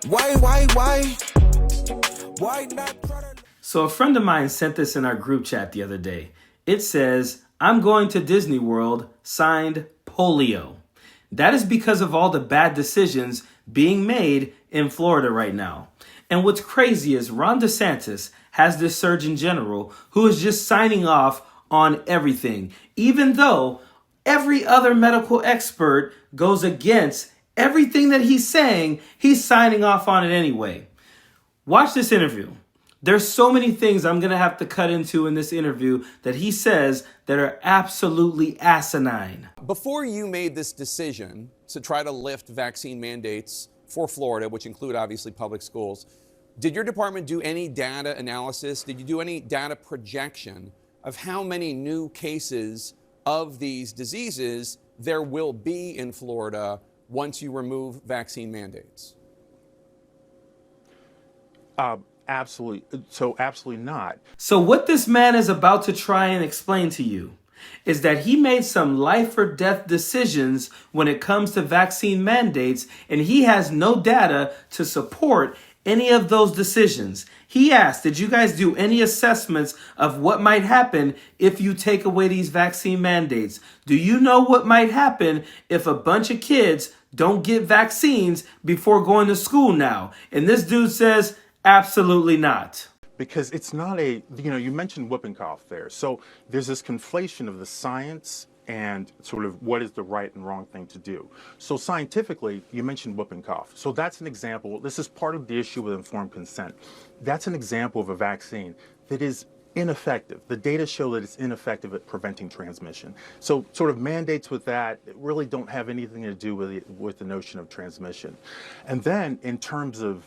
Why not try to... So a friend of mine sent this in our group chat the other day. It says, "I'm going to Disney World, signed polio." That is because of all the bad decisions being made in Florida right now. And what's crazy is Ron Desantis has this Surgeon General who is just signing off on everything, even though every other medical expert goes against everything that he's saying. He's signing off on it anyway. Watch this interview. There's so many things I'm going to have to cut into in this interview that he says that are absolutely asinine. Before you made this decision to try to lift vaccine mandates for Florida, which include obviously public schools, did your department do any data analysis? Did you do any data projection of how many new cases of these diseases there will be in Florida once you remove vaccine mandates? Absolutely. So absolutely not. So what this man is about to try and explain to you is that he made some life or death decisions when it comes to vaccine mandates, and he has no data to support any of those decisions. He asked, did you guys do any assessments of what might happen if you take away these vaccine mandates? Do you know what might happen if a bunch of kids don't get vaccines before going to school now? And this dude says, absolutely not. Because it's not a, you mentioned whooping cough there. So there's this conflation of the science and sort of what is the right and wrong thing to do. So scientifically, you mentioned whooping cough. So that's an example. This is part of the issue with informed consent. That's an example of a vaccine that is ineffective. The data show that it's ineffective at preventing transmission. So sort of mandates with that really don't have anything to do with the notion of transmission. And then in terms of,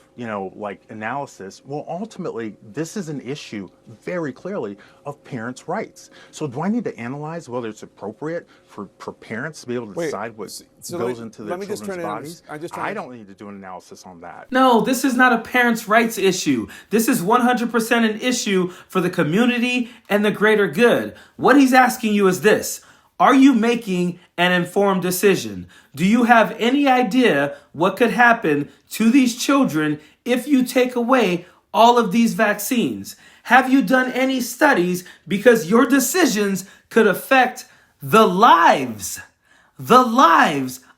like analysis, well, ultimately, this is an issue very clearly of parents' rights. So do I need to analyze whether it's appropriate for parents to be able to decide what goes into their children's bodies? I don't need to do an analysis on that. No, this is not a parents' rights issue. This is 100% an issue for the community and the greater good. What he's asking you is this: are you making an informed decision? Do you have any idea what could happen to these children if you take away all of these vaccines? Have you done any studies? Because your decisions could affect the lives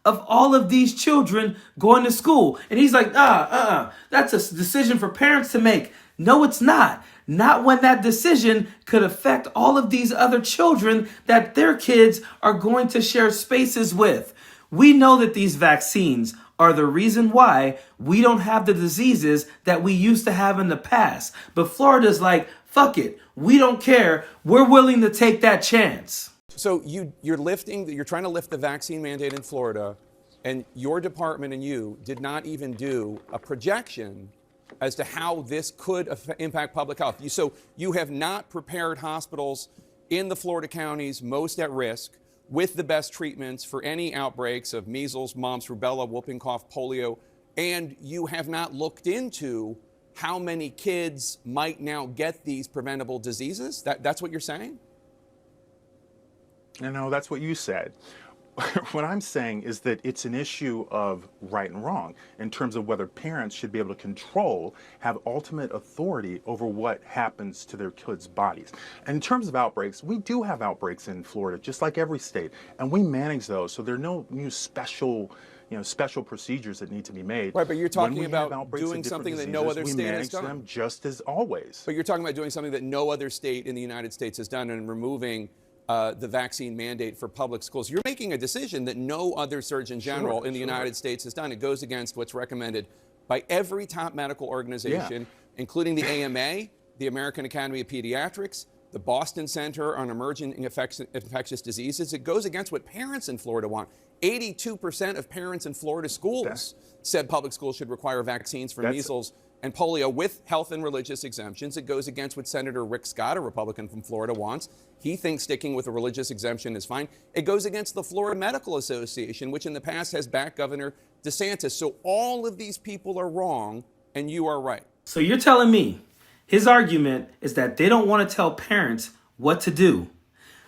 of all of these children going to school. And he's like, that's a decision for parents to make. No, it's not. Not when that decision could affect all of these other children that their kids are going to share spaces with. We know that these vaccines are the reason why we don't have the diseases that we used to have in the past. But Florida's like, fuck it. We don't care. We're willing to take that chance. So you're trying to lift the vaccine mandate in Florida, and your department and you did not even do a projection as to how this could impact public health. So you have not prepared hospitals in the Florida counties most at risk with the best treatments for any outbreaks of measles, mumps, rubella, whooping cough, polio, and you have not looked into how many kids might now get these preventable diseases? That's what you're saying? No, that's what you said. What I'm saying is that it's an issue of right and wrong in terms of whether parents should be able to have ultimate authority over what happens to their kids' bodies. And in terms of outbreaks, we do have outbreaks in Florida, just like every state, and we manage those. So there are no new special procedures that need to be made. Right, but you're talking about doing something that no other state has done. We manage them just as always. But you're talking about doing something that no other state in the United States has done and removing the vaccine mandate for public schools. You're making a decision that no other Surgeon General in the United States has done. It goes against what's recommended by every top medical organization, including the AMA, the American Academy of Pediatrics, the Boston Center on Emerging Infectious Diseases. It goes against what parents in Florida want. 82% of parents in Florida schools said public schools should require vaccines for measles and polio with health and religious exemptions. It goes against what Senator Rick Scott, a Republican from Florida, wants. He thinks sticking with a religious exemption is fine. It goes against the Florida Medical Association, which in the past has backed Governor Desantis. So all of these people are wrong, and you are right. So you're telling me his argument is that they don't want to tell parents what to do.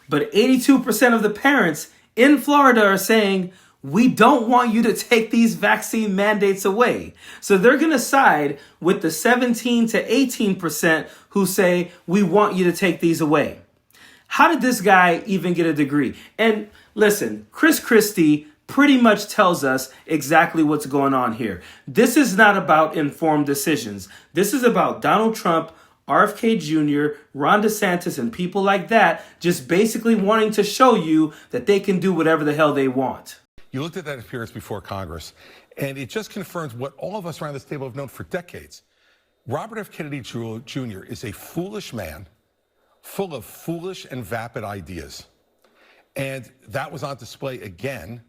But 82% of the parents in Florida are saying, we don't want you to take these vaccine mandates away. So they're going to side with the 17 to 18% who say, we want you to take these away. How did this guy even get a degree? And listen, Chris Christie pretty much tells us exactly what's going on here. This is not about informed decisions. This is about Donald Trump, RFK Jr., Ron Desantis, and people like that just basically wanting to show you that they can do whatever the hell they want. You looked at that appearance before Congress, and it just confirms what all of us around this table have known for decades. Robert F. Kennedy Jr. is a foolish man, full of foolish and vapid ideas. And that was on display again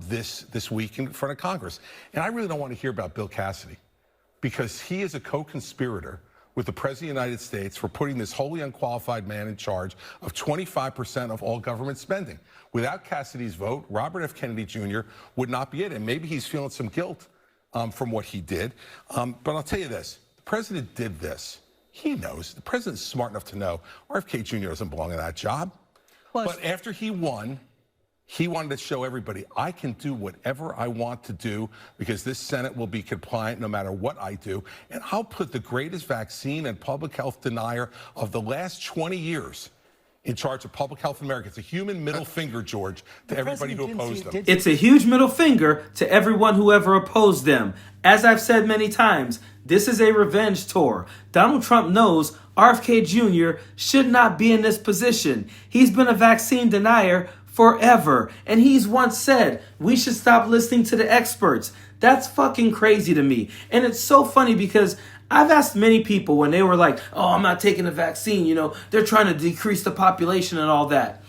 this week in front of Congress. And I really don't want to hear about Bill Cassidy, because he is a co-conspirator with the President of the United States for putting this wholly unqualified man in charge of 25% of all government spending. Without Cassidy's vote, Robert F. Kennedy Jr. would not be it. And maybe he's feeling some guilt from what he did. But I'll tell you this, the president did this. He knows, the president's smart enough to know RFK Jr. doesn't belong in that job. But after he won, he wanted to show everybody, I can do whatever I want to do because this Senate will be compliant no matter what I do. And I'll put the greatest vaccine and public health denier of the last 20 years in charge of public health in America. It's a human middle finger, George, to everybody who opposed them. It's a huge middle finger to everyone who ever opposed them. As I've said many times, this is a revenge tour. Donald Trump knows RFK Jr. should not be in this position. He's been a vaccine denier forever. And he's once said, we should stop listening to the experts. That's fucking crazy to me. And it's so funny because I've asked many people when they were like, oh, I'm not taking the vaccine. You know, they're trying to decrease the population and all that.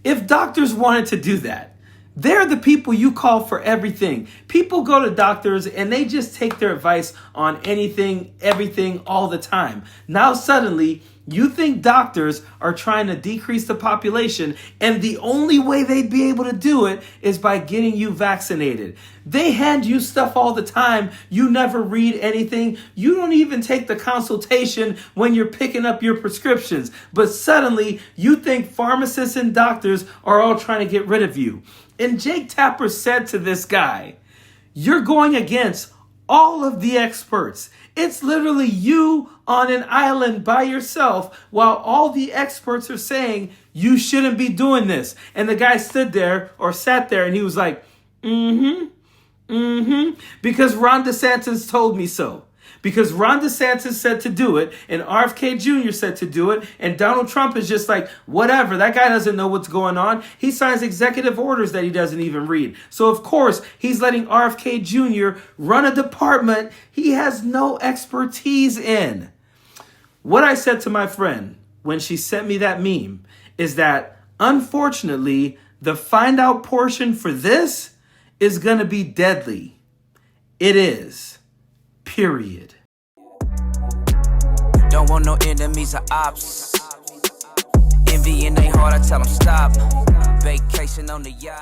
If doctors wanted to do that, they're the people you call for everything. People go to doctors and they just take their advice on anything, everything, all the time. Now suddenly, you think doctors are trying to decrease the population, and the only way they'd be able to do it is by getting you vaccinated. They hand you stuff all the time. You never read anything. You don't even take the consultation when you're picking up your prescriptions. But suddenly, you think pharmacists and doctors are all trying to get rid of you. And Jake Tapper said to this guy, you're going against all of the experts. It's literally you on an island by yourself while all the experts are saying you shouldn't be doing this. And the guy stood there or sat there and he was like, because Ron DeSantis told me so. Because Ron DeSantis said to do it, and RFK Jr. said to do it, and Donald Trump is just like, whatever, that guy doesn't know what's going on. He signs executive orders that he doesn't even read. So, of course, he's letting RFK Jr. run a department he has no expertise in. What I said to my friend when she sent me that meme is that, unfortunately, the find out portion for this is going to be deadly. It is. Period. Don't want no enemies or ops. Envy in they heart, I tell them stop. Vacation on the yacht.